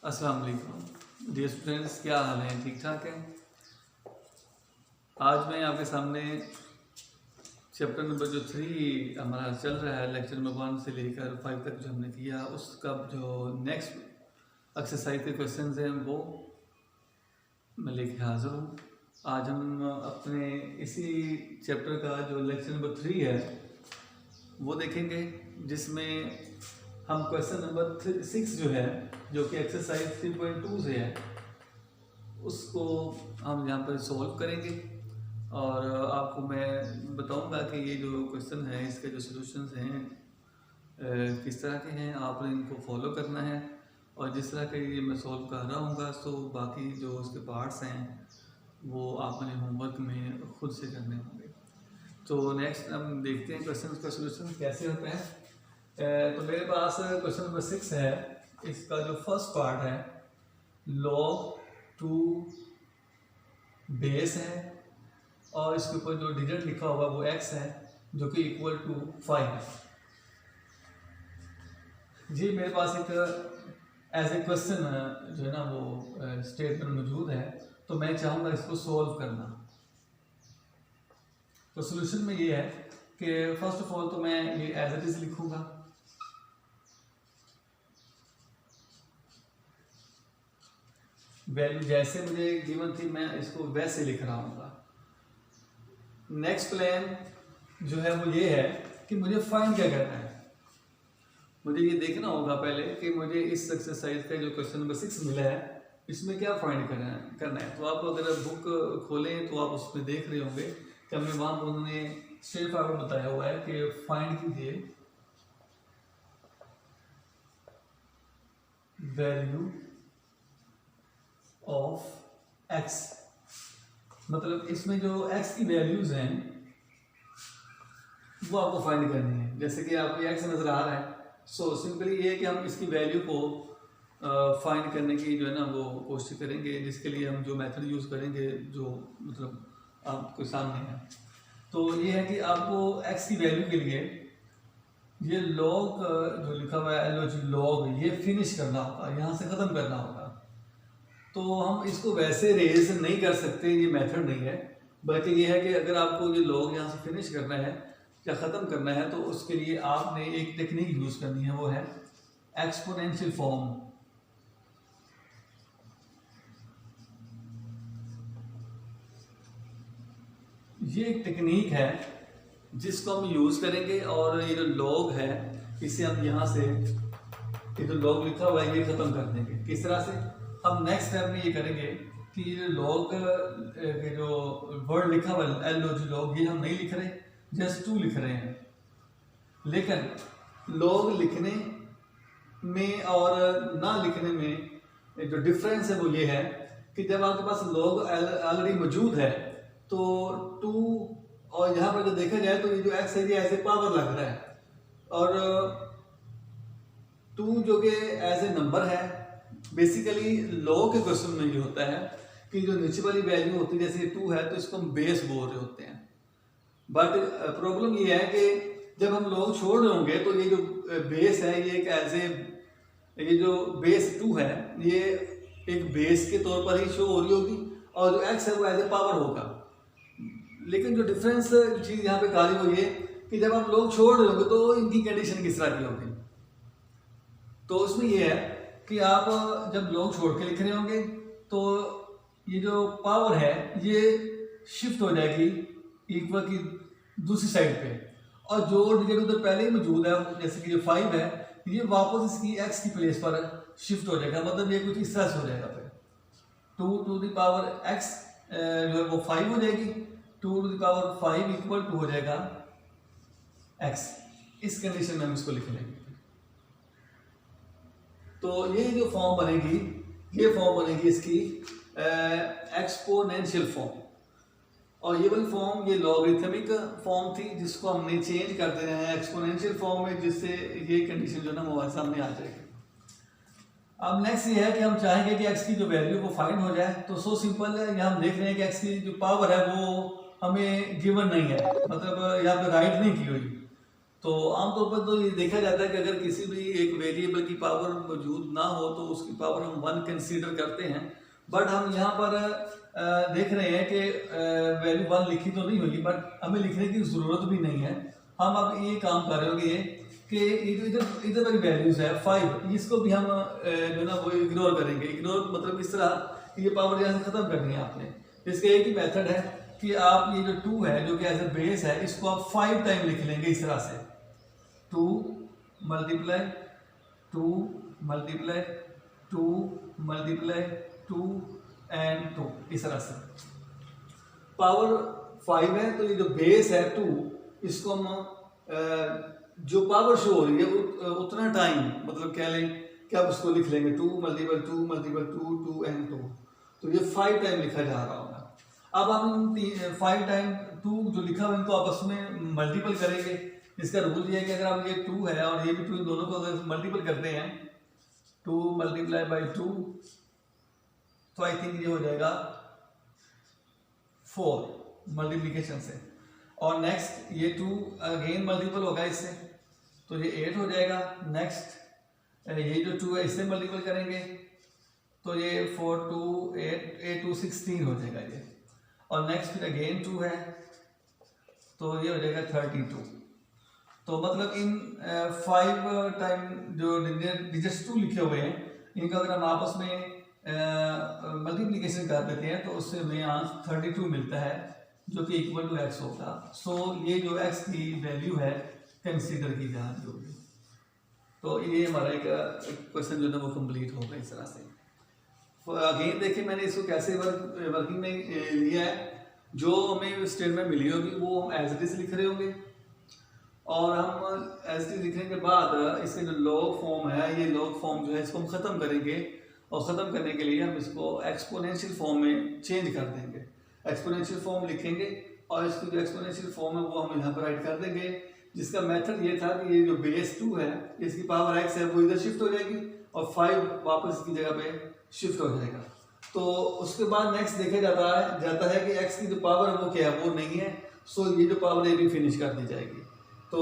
अस्सलाम वालेकुम dear students, क्या हाल है? ठीक ठाक है। आज मैं आपके सामने चैप्टर नंबर जो 3 हमारा चल रहा है, लेक्चर नंबर 1 से लेकर 5 तक जो हमने किया, उसका जो नेक्स्ट एक्सरसाइज के क्वेश्चंस हैं वो मैं लेके हाजिर हूँ। आज हम अपने इसी चैप्टर का जो लेक्चर नंबर 3 है वो देखेंगे, जिसमें हम क्वेश्चन नंबर 6 जो है, जो कि एक्सरसाइज 3.2 से है, उसको हम यहाँ पर सॉल्व करेंगे और आपको मैं बताऊंगा कि ये जो क्वेश्चन है इसके जो सॉल्यूशंस हैं किस तरह के हैं। आपने इनको फॉलो करना है और जिस तरह के ये मैं सॉल्व कर रहा हूँ तो बाकी जो उसके पार्ट्स हैं वो आपने होमवर्क में खुद से करने होंगे। तो नेक्स्ट हम देखते हैं क्वेश्चन का सॉल्यूशन कैसे होता है। तो मेरे पास क्वेश्चन नंबर 6 है। इसका जो फर्स्ट पार्ट है log 2 बेस है और इसके ऊपर जो डिजिट लिखा हुआ वो x है जो कि इक्वल टू 5 है। जी मेरे पास एक एज ए क्वेश्चन जो है ना वो स्टेटमेंट मौजूद है, तो मैं चाहूँगा इसको सॉल्व करना। तो सॉल्यूशन में ये है कि फर्स्ट ऑफ ऑल तो मैं ये एज इट इज लिखूंगा, वैल्यू जैसे मुझे गिवन थी मैं इसको वैसे लिख रहा हूँ। नेक्स्ट प्लान जो है वो ये है कि मुझे फाइंड क्या करना है। मुझे ये देखना होगा पहले कि मुझे इस एक्सरसाइज का जो क्वेश्चन नंबर 6 मिला है इसमें क्या फाइंड करना है। तो आप अगर बुक खोलें तो आप उसमें देख रहे होंगे कि हमें वहाँ पर उन्होंने स्ट्रेट फॉरवर्ड बताया हुआ है कि फाइंड कीजिए वैल्यू ऑफ x। मतलब इसमें जो x की वैल्यूज हैं वो आपको फाइंड करनी है। जैसे कि आपको x नजर आ रहा है, सो सिंपली ये है कि हम इसकी वैल्यू को फाइंड करने की जो है ना वो कोशिश करेंगे, जिसके लिए हम जो मेथड यूज करेंगे जो मतलब आपके सामने है। तो ये है कि आपको x की वैल्यू के लिए ये log जो लिखा हुआ है log ये फिनिश करना होगा, यहाँ से ख़त्म करना होगा। तो हम इसको वैसे रेज नहीं कर सकते, ये मेथड नहीं है, बल्कि ये है कि अगर आपको ये log यहाँ से फिनिश करना है या ख़त्म करना है तो उसके लिए आपने एक टेक्निक यूज़ करनी है, वो है एक्सपोनेंशियल फॉर्म। ये एक टेक्निक है जिसको हम यूज़ करेंगे और ये जो log है इसे हम यहाँ से ये जो log लिखा हुआ है ये ख़त्म कर देंगे। किस तरह से? हम नेक्स्ट स्टेप में ये करेंगे कि ये log के जो वर्ड लिखा हुआ है log ये हम नहीं लिख रहे, जस्ट 2 लिख रहे हैं। लेकिन log लिखने में और ना लिखने में जो डिफरेंस है वो ये है कि जब आपके पास log ऑलरेडी मौजूद है तो 2 और यहाँ पर जो देखा जाए तो ये जो x है ये ऐसे पावर लग रहा है और 2 जो कि एज ए नंबर है। बेसिकली log के क्वेश्चन में ये होता है कि जो नीचे वाली वैल्यू होती है जैसे 2 है तो इसको हम बेस बोल रहे होते हैं। बट प्रॉब्लम ये है कि जब हम log छोड़ रहे होंगे तो ये जो बेस है ये एक एज ए ये जो बेस 2 है ये एक बेस के तौर पर ही शो हो रही होगी और जो x है वो एज ए पावर होगा। लेकिन जो डिफरेंस चीज़ यहाँ पे कहा वो ये कि जब आप log छोड़ रहे होंगे तो इनकी कंडीशन किस तरह की होगी। तो उसमें ये है कि आप जब log छोड़ के लिख रहे होंगे तो ये जो पावर है ये शिफ्ट हो जाएगी इक्वल की दूसरी साइड पे, और जो डिजिट उधर पहले ही मौजूद है जैसे कि जो 5 है ये वापस इसकी x की प्लेस पर शिफ्ट हो जाएगा। मतलब ये कुछ इस तरह से हो जाएगा, फिर 2 टू द पावर x जो है वो 5 हो जाएगी, 2 to the power 5 equal to हो जाएगा x। इस कंडीशन में हम इसको लिख लेंगे। तो ये जो फॉर्म बनेगी ये फॉर्म बनेगी इसकी एक्सपोनेंशियल फॉर्म, और ये वाली फॉर्म ये लॉगरिथमिक फॉर्म थी जिसको हमने चेंज कर देना है एक्सपोनेंशियल फॉर्म में, जिससे ये कंडीशन जो है ना हमारे सामने आ जाएगी। अब नेक्स्ट ये है कि हम चाहेंगे कि x की जो वैल्यू वो फाइंड हो जाए। तो सो सिंपल है, यहाँ हम देख रहे हैं कि x की जो पावर है वो हमें गिवन नहीं है, मतलब यहाँ पे राइट नहीं की हुई। तो आमतौर पर तो ये देखा जाता है कि अगर किसी भी एक वेरिएबल की पावर मौजूद ना हो तो उसकी पावर हम 1 कंसीडर करते हैं। बट हम यहाँ पर देख रहे हैं कि वैल्यू 1 लिखी तो नहीं हुई, बट हमें लिखने की ज़रूरत भी नहीं है। हम अब ये काम कर रहे होंगे कि इधर इधर वाली वैल्यूज़ है 5, इसको भी हम जो ना वो इग्नोर करेंगे। इग्नोर मतलब इस तरह ये पावर यहाँ से ख़त्म करनी है आपने। इसका एक ही मेथड है कि आप ये जो 2 है जो कि एज ए बेस है, इसको आप 5 टाइम लिख लेंगे इस तरह से, 2 मल्टीप्लाई 2 मल्टीप्लाई 2 मल्टीप्लाई 2 एंड 2, इस तरह से। पावर 5 है तो ये जो बेस है 2, इसको हम जो पावर शो हो रही है उतना टाइम मतलब कह लें कि आप उसको लिख लेंगे 2 मल्टीपल 2 मल्टीपल 2 2 एंड 2, तो ये 5 टाइम लिखा जा रहा होगा। अब हम 5 टाइम 2 जो लिखा हुआ इनको आपस में मल्टीपल करेंगे। इसका रूल ये है कि अगर आप ये 2 है और ये भी 2, इन दोनों को अगर मल्टीपल करते हैं 2 मल्टीप्लाई बाई 2, तो आई थिंक ये हो जाएगा 4 मल्टीप्लिकेशन से। और नेक्स्ट ये 2 अगेन मल्टीपल होगा इससे, तो ये 8 हो जाएगा। नेक्स्ट ये जो 2 है इससे मल्टीपल करेंगे तो ये 4 2 8 8 2 16 हो जाएगा ये। और नेक्स्ट फिर अगेन 2 है तो ये हो जाएगा 32। तो मतलब इन 5 टाइम जो डिजिट्स 2 लिखे हुए हैं, इनका अगर हम आपस में मल्टीप्लिकेशन कर देते हैं तो उससे हमें यहाँ 32 मिलता है जो कि इक्वल टू x होगा। सो ये जो x की वैल्यू है कंसीडर की जा रही होगी। तो ये हमारा एक क्वेश्चन जो है वो कंप्लीट होगा इस तरह से। अगेन देखिए मैंने इसको कैसे वर्किंग में लिया है। जो हमें स्टेटमेंट मिली होगी वो हम एज इट इज लिख रहे होंगे, और हम एज इट इज लिखने के बाद इसके जो लॉग फॉर्म है, ये लॉग फॉर्म जो है इसको हम ख़त्म करेंगे, और ख़त्म करने के लिए हम इसको एक्सपोनेंशियल फॉर्म में चेंज कर देंगे। एक्सपोनेंशियल फॉर्म लिखेंगे और इसकी जो एक्सपोनेंशियल फॉर्म है वो हम यहाँ पर राइट कर देंगे, जिसका मेथड ये था कि ये जो बेस 2 है इसकी पावर x है वो इधर शिफ्ट हो जाएगी और 5 वापस इसकी जगह पे शिफ्ट हो जाएगा। तो उसके बाद नेक्स्ट देखा जाता है कि x की जो पावर है वो क्या है, वो नहीं है। सो ये जो पावर है भी फिनिश कर दी जाएगी। तो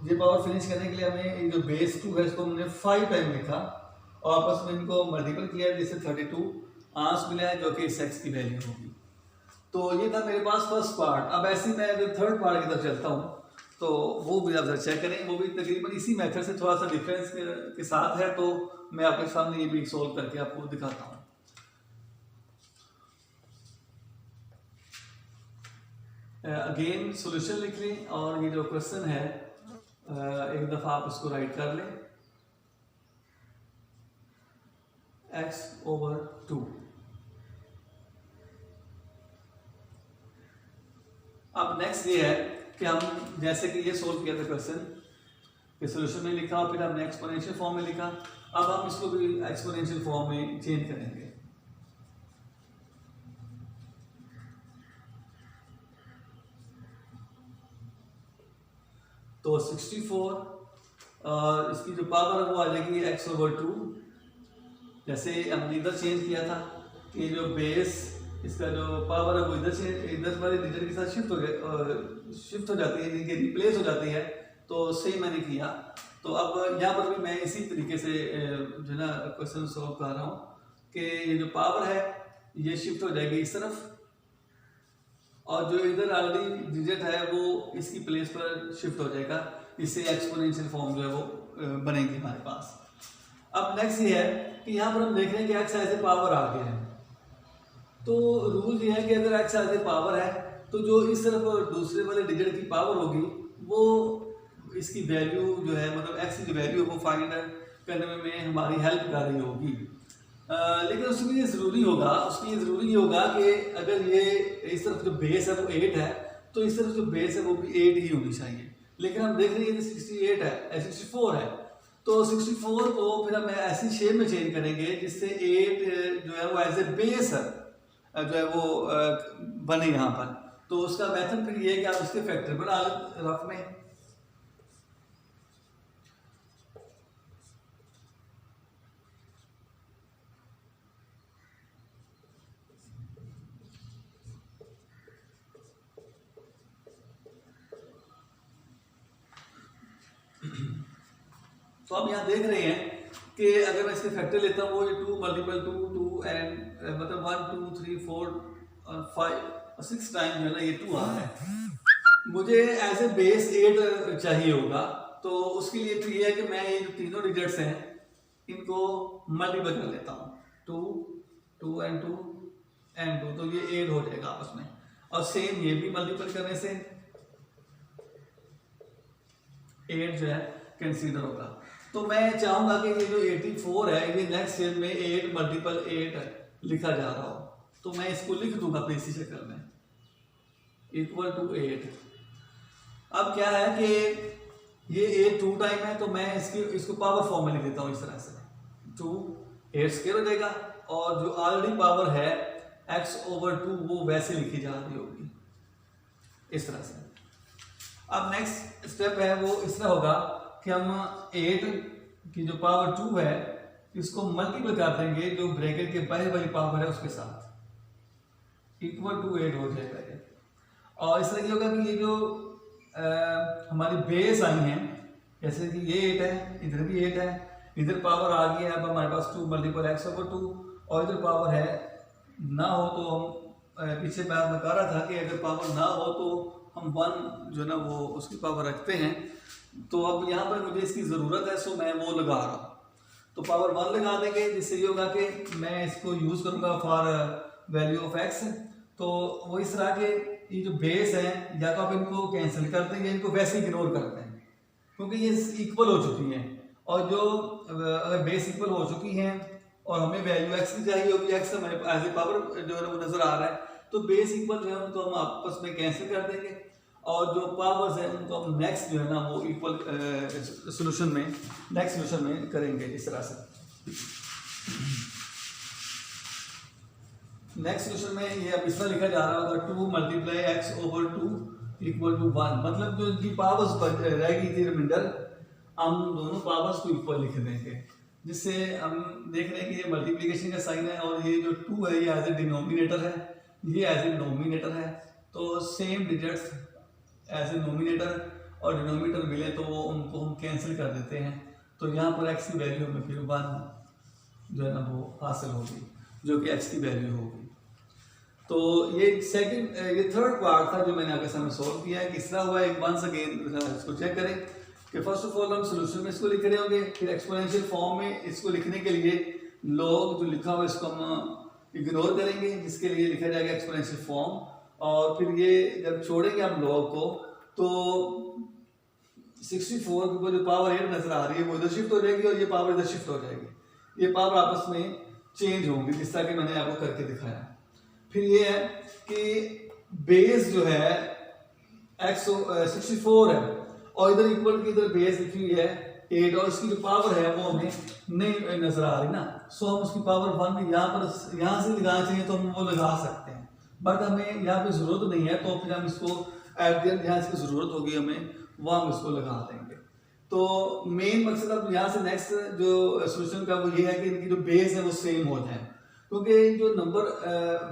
ये पावर फिनिश करने के लिए हमें ये जो बेस 2 है इसको हमने 5 टाइम लिखा और आपस में इनको मल्टीपल किया जिससे 32 आंसर मिला है जो कि इस x की वैल्यू होगी। तो ये था मेरे पास फर्स्ट पार्ट। अब ऐसे मैं अगर थर्ड पार्ट की तरफ चलता हूँ तो वो भी आप जरा चेक करें, वो भी तकरीबन इसी मेथड से थोड़ा सा डिफरेंस के साथ है। तो मैं आपके सामने ये भी सॉल्व करके आपको दिखाता हूँ। अगेन सॉल्यूशन लिख लें और ये जो क्वेश्चन है एक दफ़ा आप इसको राइट कर लें, x/2। अब नेक्स्ट ये है कि हम जैसे कि ये सोल्व किया था क्वेश्चन के सॉल्यूशन में लिखा और फिर हमने एक्सपोनेंशियल फॉर्म में लिखा। अब हम इसको भी एक्सपोनेंशियल फॉर्म में चेंज करेंगे। तो 64 इसकी जो पावर है वो आ जाएगी x/2। जैसे हमने इधर चेंज किया था कि जो बेस इसका जो पावर है वो इधर वाले डिजिट के साथ शिफ्ट हो जाती है, इनके रिप्लेस हो जाती है। तो सही मैंने किया। तो अब यहाँ पर भी मैं इसी तरीके से जो है ना क्वेश्चन सॉल्व कर रहा हूँ कि ये जो पावर है ये शिफ्ट हो जाएगी इस तरफ, और जो इधर ऑलरेडी डिजिट है वो इसकी प्लेस पर शिफ्ट हो जाएगा। इससे एक्सपोनेंशियल फॉर्म जो है वो बनेगी हमारे पास। अब नेक्स्ट ये है कि यहाँ पर हम देख रहे हैं कि एक्स एज ए पावर आ गया है। तो रूल ये है कि अगर एक्स एज ए पावर है तो जो इस तरफ दूसरे वाले डिजिट की पावर होगी वो इसकी वैल्यू जो है मतलब एक्स की वैल्यू वो फाइंड करने में हमारी हेल्प कर रही होगी। लेकिन उसमें ये ज़रूरी होगा कि अगर ये इस तरफ जो बेस है वो 8 है तो इस तरफ जो बेस है वो भी 8 ही होनी चाहिए। लेकिन हम देख रहे हैं 68 है 64 है, तो 64 को फिर हम ऐसी शेप में चेंज करेंगे जिससे 8 जो है वो एज ए बेस जो है वो बने यहाँ पर। तो उसका मेथड फिर ये है कि आप इसके फैक्टर बना रफ में। तो आप यहाँ देख रहे हैं कि अगर मैं इसके फैक्टर लेता हूँ, वो ये 2 मल्टीपल 2 एंड मतलब 1 2 3 4 और 5 और 6 टाइम जो है ना ये 2 आ रहा है। मुझे एज ए बेस 8 चाहिए होगा, तो उसके लिए तो ये है कि मैं ये जो तीनों डिजिट्स हैं इनको मल्टीपल कर लेता हूँ, 2 2 एंड 2 एंड 2, तो ये 8 हो जाएगा आपस में। और सेम ये भी मल्टीपल करने से 8 जो है कंसीडर होगा। तो मैं चाहूंगा कि ये जो 84 है ये नेक्स्ट स्टेज में 8 मल्टीपल 8 लिखा जा रहा हो, तो मैं इसको लिख दूंगा अपनी इसी शक्ल में इक्वल टू 8। अब क्या है कि ये 8 2 टाइम है, तो मैं इसको पावर फॉर्म में लिख देता हूँ इस तरह से, 2 8 स्क्वायर हो जाएगा, और जो ऑलरेडी पावर है x/2 वो वैसे लिखी जा रही होगी इस तरह से। अब नेक्स्ट स्टेप है वो इस तरह होगा कि हम 8 की जो पावर 2 है इसको मल्टीपल कर देंगे जो ब्रैकेट के पहले वाली पावर है उसके साथ, इक्वल टू 8 हो जाएगा ये। और इस तरह ये होगा कि ये जो हमारी बेस आई हैं, जैसे कि ये 8 है, इधर भी 8 है, इधर पावर आ गई है, अब हमारे पास 2 मल्टीपल x/2, और इधर पावर है ना हो तो हम पीछे बार में कह रहा था कि अगर पावर ना हो तो हम 1 जो है ना वो उसकी पावर रखते हैं। तो अब यहाँ पर मुझे इसकी ज़रूरत है, सो मैं वो लगा रहा हूँ, तो पावर 1 लगा देंगे, जिससे ये होगा कि मैं इसको यूज़ करूँगा फॉर वैल्यू ऑफ x। तो वो इस तरह के ये जो बेस है या तो आप इनको कैंसिल कर दें या इनको वैसे इग्नोर करते हैं, क्योंकि ये इक्वल हो चुकी हैं। और जो अगर बेस इक्वल हो चुकी हैं और हमें वैल्यू x की चाहिए होगी, x हमारे एज ए पावर जो है वो नज़र आ रहा है, तो बेस इक्वल जो है उनको हम आपस में कैंसिल कर देंगे, और जो पावर्स है उनको हम नेक्स्ट जो है ना वो इक्वल सोल्यूशन में नेक्स्ट सोल्यूशन में करेंगे इस तरह से। नेक्स्ट सोल्यूशन में ये अब इस तरह लिखा जा रहा होगा 2 मल्टीप्लाई x/2 इक्वल टू 1, मतलब जो इनकी पावर्स रहेगी थी रिमाइंडर, हम दोनों पावर्स को इक्वल लिख देंगे, जिससे हम देख रहे हैं कि ये मल्टीप्लिकेशन का साइन है और ये जो 2 है ये एज ए डिनोमिनेटर है, ये एज ए डिनोमिनेटर है, तो same digits as a numerator और डिनोमिनेटर मिले तो वो उनको हम कैंसिल कर देते हैं, तो यहाँ पर x की वैल्यू हमें फिर 1 जो है ना वो हासिल होगी, जो कि x की वैल्यू होगी। तो ये थर्ड पार्ट था जो मैंने आपके सामने सॉल्व किया है। किस तरह हुआ है, वंस अगेन इसको चेक करें कि फर्स्ट ऑफ ऑल हम सोल्यूशन में इसको लिख रहे होंगे, फिर एक्सपोनेंशियल फॉर्म में इसको लिखने के लिए लॉग जो लिखा हुआ है इसको हम इग्नोर करेंगे, जिसके लिए लिखा जाएगा एक्सपोनेंशियल फॉर्म, और फिर ये जब छोड़ेंगे हम लॉग को तो 64 की जो पावर 8 नजर आ रही है वो इधर शिफ्ट हो जाएगी और ये पावर इधर शिफ्ट हो जाएगी, ये पावर आपस में चेंज होंगी जिस तरह कि मैंने आपको करके दिखाया। फिर ये है कि बेस जो है 64 है और इधर इक्वल की इधर बेस लिखी हुई है 8, और इसकी जो पावर है वो हमें नहीं नजर आ रही ना, सो हम उसकी पावर 1 यहाँ से लगाना चाहिए तो हम वो लगा सकते हैं, बट हमें यहाँ पे जरूरत नहीं है, तो फिर हम इसको एट द एंड जहाँ इसकी जरूरत होगी हमें वो हम इसको लगा देंगे। तो मेन मकसद अब यहाँ से नेक्स्ट जो सोल्यूशन का वो ये है कि इनकी जो बेस है वो सेम हो जाए, क्योंकि जो नंबर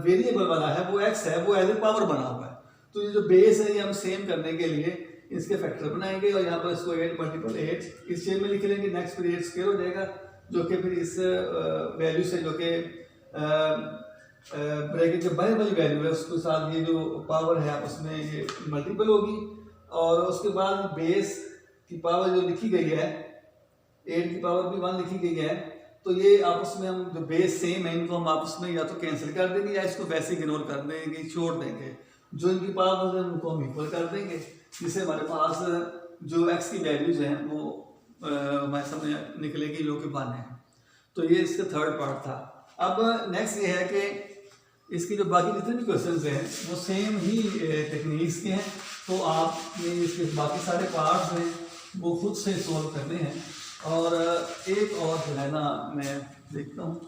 वेरिएबल वाला है वो x है, वो एज ए पावर बना हुआ है, तो ये जो बेस है ये हम सेम करने के लिए इसके फैक्टर बनाएंगे और यहाँ पर इसको 8 मल्टीपल 8 इस शेप में लिख लेंगे, नेक्स्ट फिर 8 स्क्वायर हो जाएगा, जो कि फिर इस वैल्यू से जो कि ब्रैकेट के बाहर वाली वैल्यू है उसके साथ ये जो पावर है उसमें ये मल्टीपल होगी, और उसके बाद बेस की पावर जो लिखी गई है 8 की पावर भी 1 लिखी गई है, तो ये आपस में हम जो बेस सेम है इनको हम आपस में या तो कैंसिल कर देंगे या इसको वैसे इग्नोर कर देंगे, छोड़ देंगे, जो इनकी पावर है उनको हम इक्वल कर देंगे, जिससे हमारे पास जो x की वैल्यूज हैं वो हमारे सामने निकलेगी जो कि 1 है। तो ये इसका थर्ड पार्ट था। अब नेक्स्ट ये है कि इसकी जो बाकी जितने भी क्वेश्चंस हैं वो सेम ही टेक्निक्स के हैं, तो आपने इसके बाकी सारे पार्ट्स हैं वो खुद से सॉल्व करने हैं। और एक और जो है ना मैं देखता हूँ,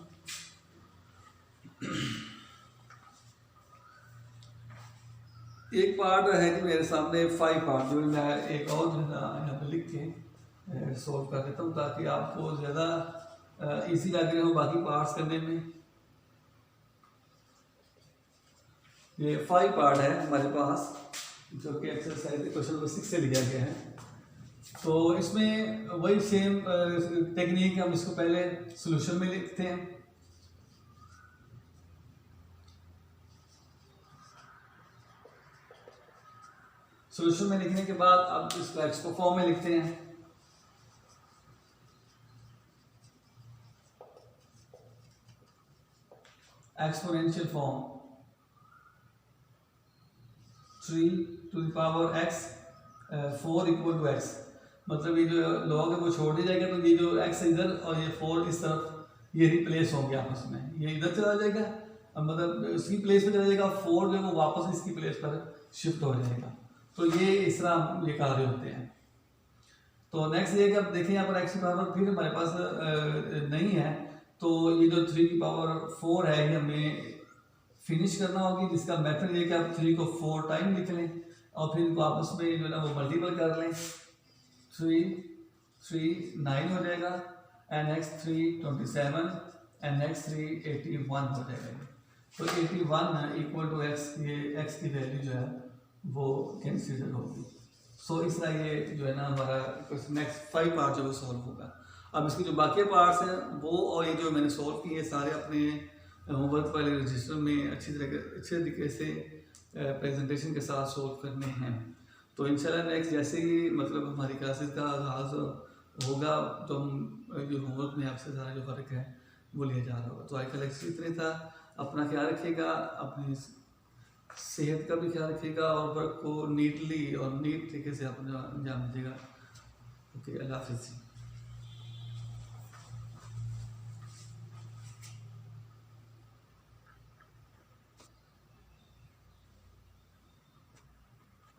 एक पार्ट है कि मेरे सामने 5 पार्ट जो मैं एक और जो है ना यहाँ पे लिख के सॉल्व कर देता हूँ ताकि आपको ज़्यादा इजी लग रहे हो बाकी पार्ट्स करने में। ये 5 पार्ट है हमारे पास जो कि एक्सरसाइज क्वेश्चन नंबर 6 से लिया गया है। तो इसमें वही सेम टेक्निक, हम इसको पहले सॉल्यूशन में लिखते हैं। सॉल्यूशन में लिखने के बाद अब इसको एक्सपो फॉर्म में लिखते हैं। Exponential form 3 to the power x 4 equal to x, मतलब ये जो लॉग है वो छोड़ दिया जाएगा, तो ये जो x इधर और ये 4 इस तरफ ये रिप्लेस होंगे आपस में, ये इधर चला जाएगा, मतलब इसकी प्लेस पे चला जाएगा, 4 जो है वो वापस इसकी प्लेस पर शिफ्ट हो जाएगा। तो ये इस तरह ये कार्य होते हैं। तो नेक्स्ट ये कि अब देखिए यहाँ पर x की पावर फिर हमारे पास नहीं है, तो ये जो 3 की पावर 4 है ये हमें फिनिश करना होगी, जिसका मेथड ये कि आप 3 को 4 टाइम लिख लें और फिर इनको आपस में जो है ना वो मल्टीपल कर लें। 3 9 हो जाएगा, एंड नेक्स्ट 3 27 एंड नेक्स्ट 3 81 हो जाएगा। तो 81 इक्वल टू x, ये x की वैल्यू जो है वो कंसीडर होगी। सो इस तरह ये जो है ना हमारा नेक्स्ट 5 पार्ट जो है सॉल्व होगा। अब इसके जो बाकी पार्ट्स हैं वो और ये जो मैंने सॉल्व किए सारे अपने होमवर्क वाले रजिस्टर में अच्छे तरीके से प्रेजेंटेशन के साथ सॉल्व करने हैं। तो इंशाल्लाह नेक्स्ट जैसे ही मतलब हमारी क्लासेस का आगाज़ होगा तो हम जो होमवर्क में आपसे सारा जो फ़र्क है वो लिया जा रहा होगा। तो आज का लेक्चर इतने था। अपना ख्याल रखिएगा, अपनी सेहत का भी ख्याल रखिएगा और वर्क को नीटली और नीट तरीके से अपना अंजाम दीजिएगा। ओके, अल्लाह हाफ़िज़।